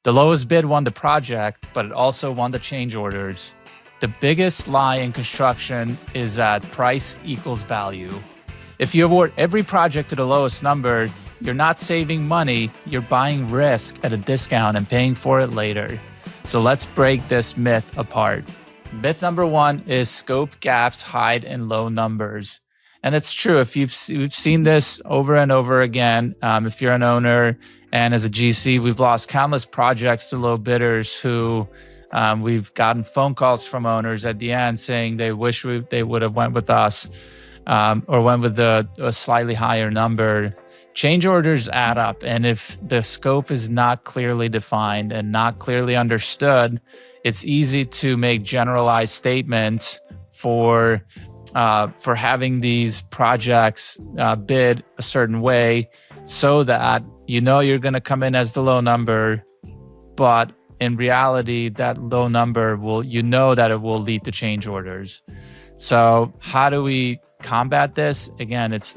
The lowest bid won the project, but it also won the change orders. The biggest lie in construction is that price equals value. If you award every project to the lowest number, you're not saving money, you're buying risk at a discount and paying for it later. So let's break this myth apart. Myth number one is scope gaps hide in low numbers. And it's true. If we've seen this over and over again, if you're an owner and as a GC, we've lost countless projects to low bidders who we've gotten phone calls from owners at the end saying they wish they would have went with us or went with a slightly higher number. Change orders add up. And if the scope is not clearly defined and not clearly understood, it's easy to make generalized statements for having these projects bid a certain way so that you know you're going to come in as the low number, but in reality, that low number that it will lead to change orders. So how do we combat this? Again, it's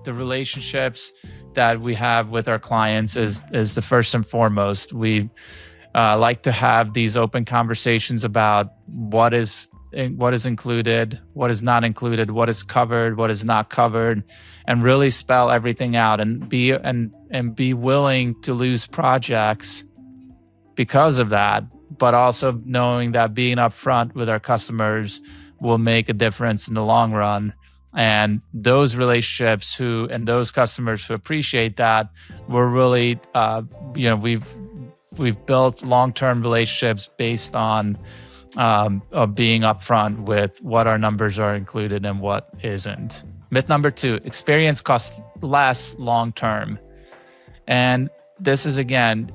the relationships that we have with our clients is the first and foremost. We like to have these open conversations about what is included, what is not included, what is covered, what is not covered, and really spell everything out and be willing to lose projects because of that, but also knowing that being upfront with our customers will make a difference in the long run. And those relationships and those customers who appreciate that, we're really, we've built long-term relationships based on of being upfront with what our numbers are included and what isn't. Myth number two, experience costs less long-term. And this is, again,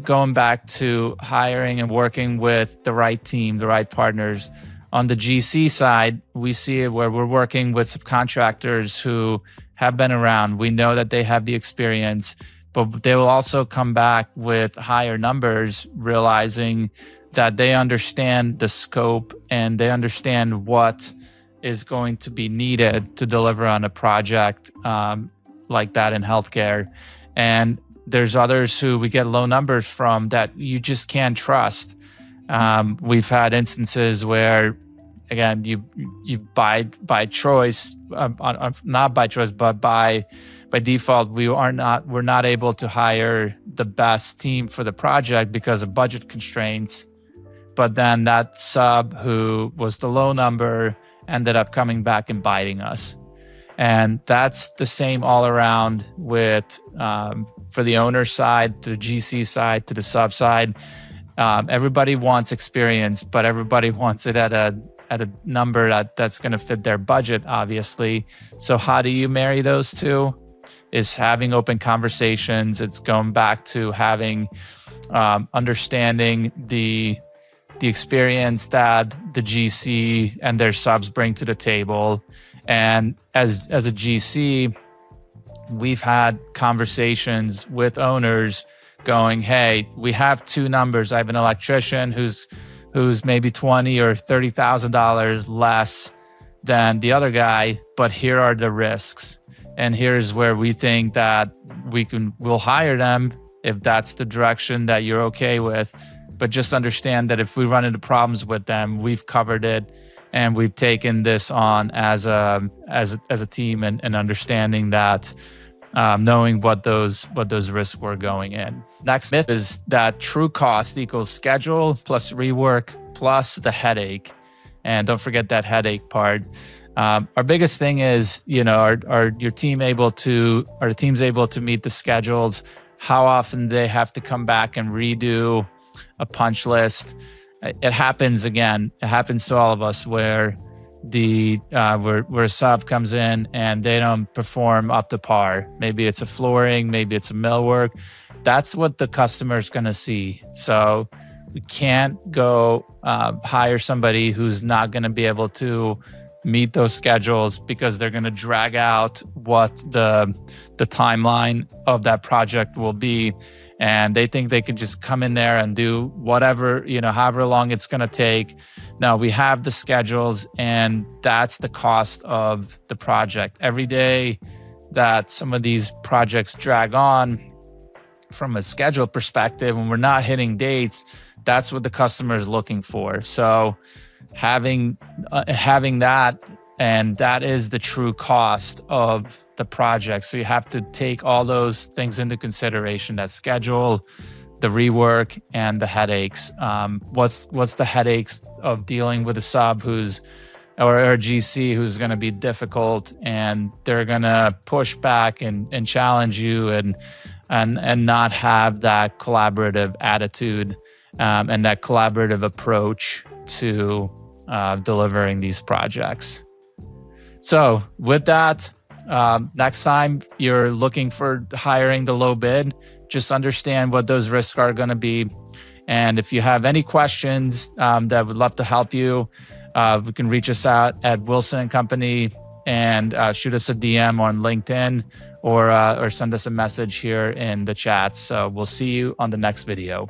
going back to hiring and working with the right team, the right partners. On the GC side, we see it where we're working with subcontractors who have been around. We know that they have the experience, but they will also come back with higher numbers, realizing that they understand the scope and they understand what is going to be needed to deliver on a project like that in healthcare. And there's others who we get low numbers from that you just can't trust. We've had instances where, again, you by choice, not by choice, but by default, we're not able to hire the best team for the project because of budget constraints. But then that sub who was the low number ended up coming back and biting us. And that's the same all around with for the owner side, to the GC side, to the sub side. Everybody wants experience, but everybody wants it at a number that's going to fit their budget, obviously. So how do you marry those two? Is having open conversations. It's going back to having understanding the experience that the GC and their subs bring to the table. And as a GC, we've had conversations with owners going, hey, we have two numbers. I have an electrician who's maybe $20,000 or $30,000 less than the other guy, but here are the risks. And here's where we think that we'll hire them if that's the direction that you're okay with. But just understand that if we run into problems with them, we've covered it and we've taken this on as a team and understanding that, knowing what those risks were going in. Next myth is that true cost equals schedule plus rework plus the headache. And don't forget that headache part. Our biggest thing is, are the team's able to meet the schedules? How often they have to come back and redo a punch list? It happens to all of us where where a sub comes in and they don't perform up to par. Maybe it's a flooring, maybe it's a millwork. That's what the customer's going to see. So we can't go hire somebody who's not going to be able to meet those schedules because they're going to drag out what the timeline of that project will be. And they think they can just come in there and do whatever, however long it's going to take. No, we have the schedules, and that's the cost of the project. Every day that some of these projects drag on, from a schedule perspective, when we're not hitting dates, that's what the customer is looking for. So having that, and that is the true cost of the project. So you have to take all those things into consideration: that schedule, the rework, and the headaches. What's the headaches of dealing with a sub or a GC who's going to be difficult, and they're going to push back and challenge you and not have that collaborative attitude and that collaborative approach to delivering these projects. So with that, next time you're looking for hiring the low bid, just understand what those risks are going to be. And if you have any questions that would love to help you, we can reach us out at Wilson & Company and shoot us a DM on LinkedIn or send us a message here in the chat. So we'll see you on the next video.